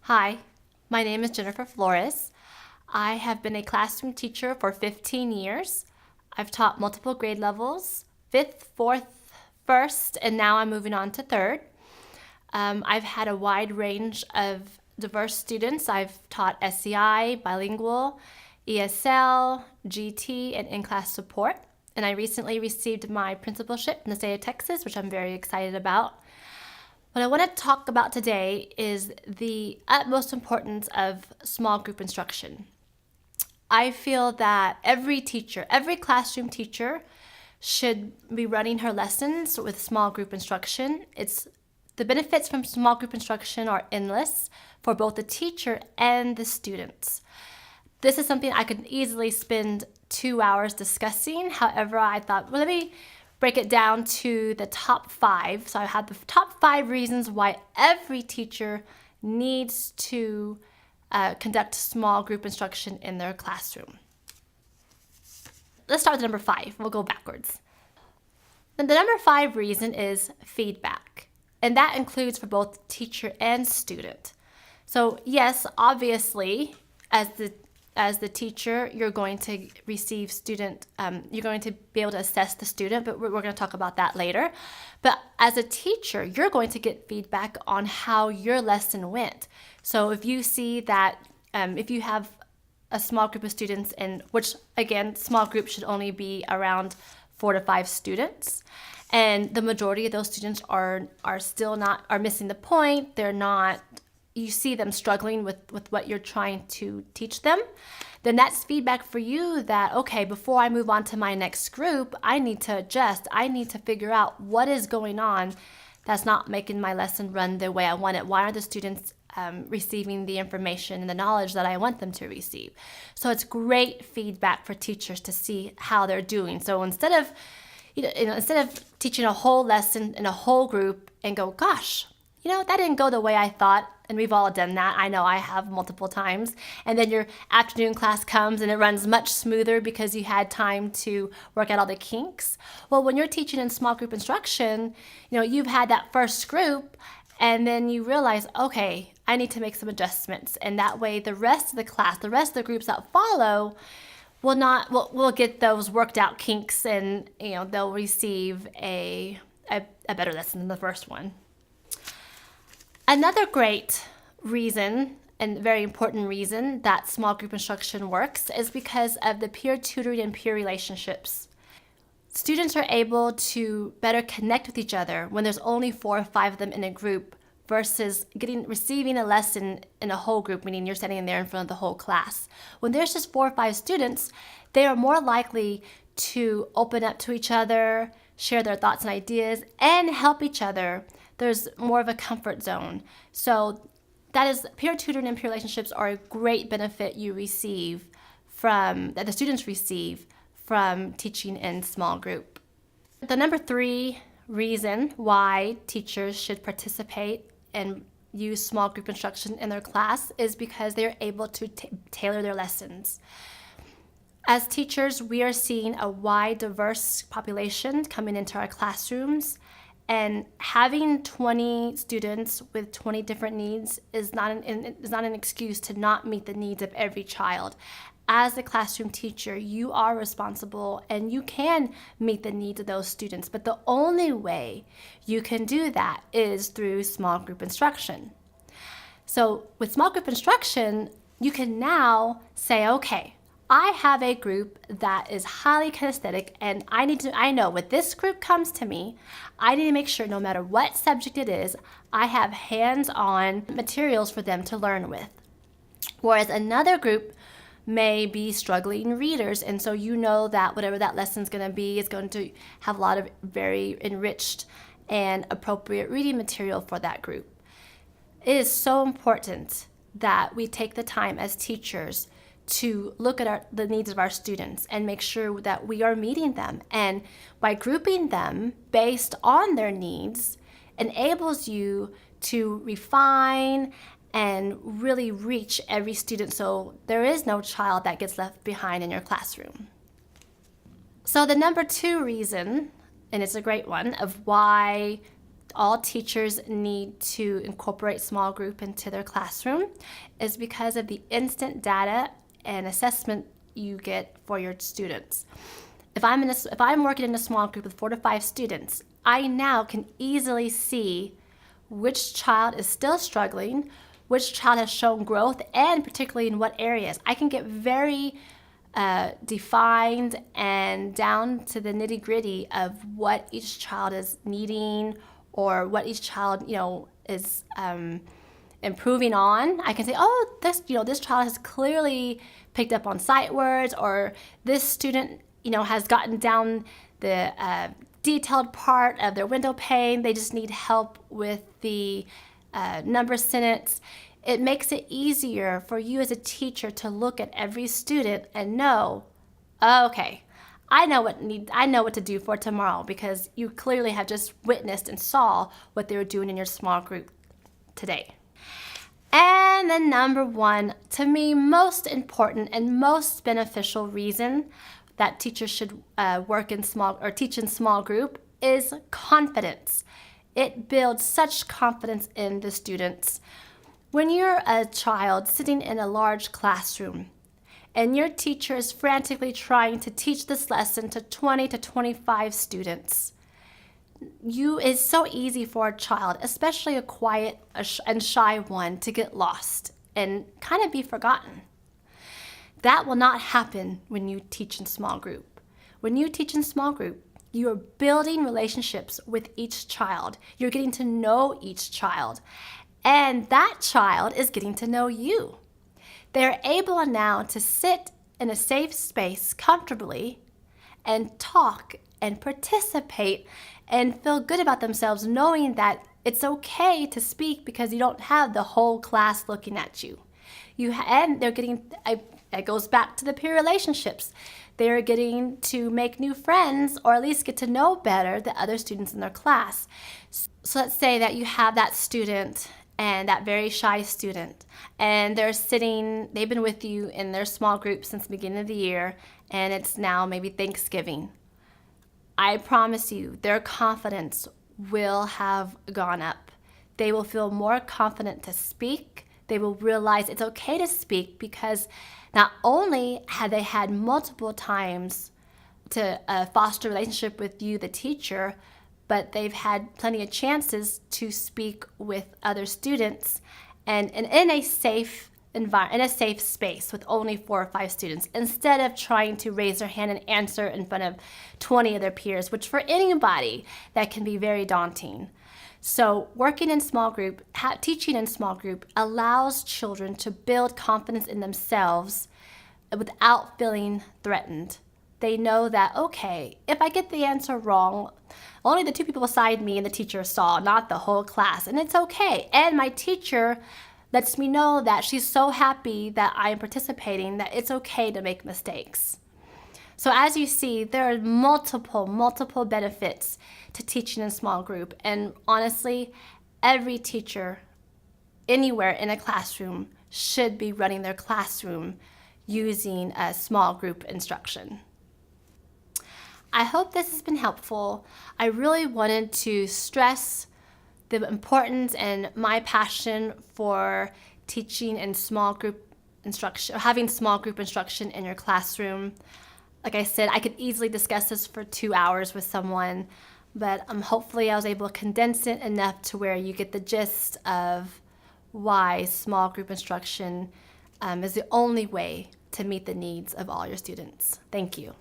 Hi, my name is Jennifer Flores. I have been a classroom teacher for 15 years. I've taught multiple grade levels, fifth, fourth, first, and now I'm moving on to third. I've had a wide range of diverse students. I've taught SEI, bilingual, ESL, GT, and in-class support. And I recently received my principalship in the state of Texas, which I'm very excited about. What I want to talk about today is the utmost importance of small group instruction. I feel that every teacher, every classroom teacher should be running her lessons with small group instruction. The benefits from small group instruction are endless for both the teacher and the students. This is something I could easily spend 2 hours discussing. However, I thought, well, let me break it down to the top 5. So I have the top 5 reasons why every teacher needs to conduct small group instruction in their classroom. Let's start with number 5. We'll go backwards. And the number 5 reason is feedback. And that includes for both teacher and student. So yes, obviously, as the teacher, you're going to receive you're going to be able to assess the student, but we're going to talk about that later. But as a teacher, you're going to get feedback on how your lesson went. So if you see that, if you have a small group of students, and which again, small groups should only be around 4 to 5 students, and the majority of those students are missing the point. You see them struggling with what you're trying to teach them, then that's feedback for you that, okay, before I move on to my next group, I need to adjust. I need to figure out what is going on that's not making my lesson run the way I want it. Why aren't the students receiving the information and the knowledge that I want them to receive? So it's great feedback for teachers to see how they're doing. So instead of teaching a whole lesson in a whole group and go, gosh, that didn't go the way I thought. And we've all done that. I know I have multiple times. And then your afternoon class comes and it runs much smoother because you had time to work out all the kinks. Well, when you're teaching in small group instruction, you've had that first group and then you realize, okay, I need to make some adjustments. And that way the rest of the class, the rest of the groups that follow we'll get those worked out kinks, and they'll receive a better lesson than the first one. Another great reason, and very important reason, that small group instruction works is because of the peer tutoring and peer relationships. Students are able to better connect with each other when there's only 4 or 5 of them in a group versus receiving a lesson in a whole group, meaning you're standing there in front of the whole class. When there's just 4 or 5 students, they are more likely to open up to each other, share their thoughts and ideas, and help each other. There's more of a comfort zone. So that is, peer tutoring and peer relationships are a great benefit that the students receive from teaching in small group. The number 3 reason why teachers should participate and use small group instruction in their class is because they're able to tailor their lessons. As teachers, we are seeing a wide, diverse population coming into our classrooms, and having 20 students with 20 different needs is not an excuse to not meet the needs of every child. As a classroom teacher, you are responsible and you can meet the needs of those students, but the only way you can do that is through small group instruction. So with small group instruction, you can now say, okay, I have a group that is highly kinesthetic, and I know when this group comes to me, I need to make sure no matter what subject it is, I have hands-on materials for them to learn with. Whereas another group may be struggling readers, and so that whatever that lesson is going to be is going to have a lot of very enriched and appropriate reading material for that group. It is so important that we take the time as teachers to look at the needs of our students and make sure that we are meeting them. And by grouping them based on their needs enables you to refine and really reach every student, so there is no child that gets left behind in your classroom. So the number 2 reason, and it's a great one, of why all teachers need to incorporate small group into their classroom is because of the instant data and assessment you get for your students. If I'm working in a small group with 4 to 5 students, I now can easily see which child is still struggling, which child has shown growth, and particularly in what areas. I can get very defined and down to the nitty-gritty of what each child is needing or what each child, is improving on. I can say, oh, this child has clearly picked up on sight words, or this student, has gotten down the detailed part of their window pane. They just need help with the number sentence. It makes it easier for you as a teacher to look at every student and know, okay, I know what to do for tomorrow, because you clearly have just witnessed and saw what they were doing in your small group today. And the number one, to me, most important and most beneficial reason that teachers should teach in small group is confidence. It builds such confidence in the students. When you're a child sitting in a large classroom and your teacher is frantically trying to teach this lesson to 20 to 25 students, it's so easy for a child, especially a quiet and shy one, to get lost and kind of be forgotten. That will not happen when you teach in small group. When you teach in small group, you are building relationships with each child. You're getting to know each child, and that child is getting to know you. They're able now to sit in a safe space comfortably and talk and participate and feel good about themselves, knowing that it's okay to speak because you don't have the whole class looking at you. It goes back to the peer relationships. They're getting to make new friends, or at least get to know better the other students in their class. So let's say that you have that student and that very shy student, and they've been with you in their small group since the beginning of the year, and it's now maybe Thanksgiving. I promise you, their confidence will have gone up. They will feel more confident to speak. They will realize it's okay to speak, because not only have they had multiple times to foster a relationship with you, the teacher, but they've had plenty of chances to speak with other students and in a safe environment, in a safe space with only 4 or 5 students, instead of trying to raise their hand and answer in front of 20 of their peers, which for anybody, that can be very daunting. So working in small group, teaching in small group allows children to build confidence in themselves without feeling threatened. They know that, okay, if I get the answer wrong, only the 2 people beside me and the teacher saw, not the whole class, and it's okay. And my teacher lets me know that she's so happy that I'm participating, that it's okay to make mistakes. So as you see, there are multiple benefits to teaching in small group. And honestly, every teacher anywhere in a classroom should be running their classroom using a small group instruction. I hope this has been helpful. I really wanted to stress the importance and my passion for teaching in small group instruction, having small group instruction in your classroom. Like I said, I could easily discuss this for 2 hours with someone, but hopefully I was able to condense it enough to where you get the gist of why small group instruction is the only way to meet the needs of all your students. Thank you.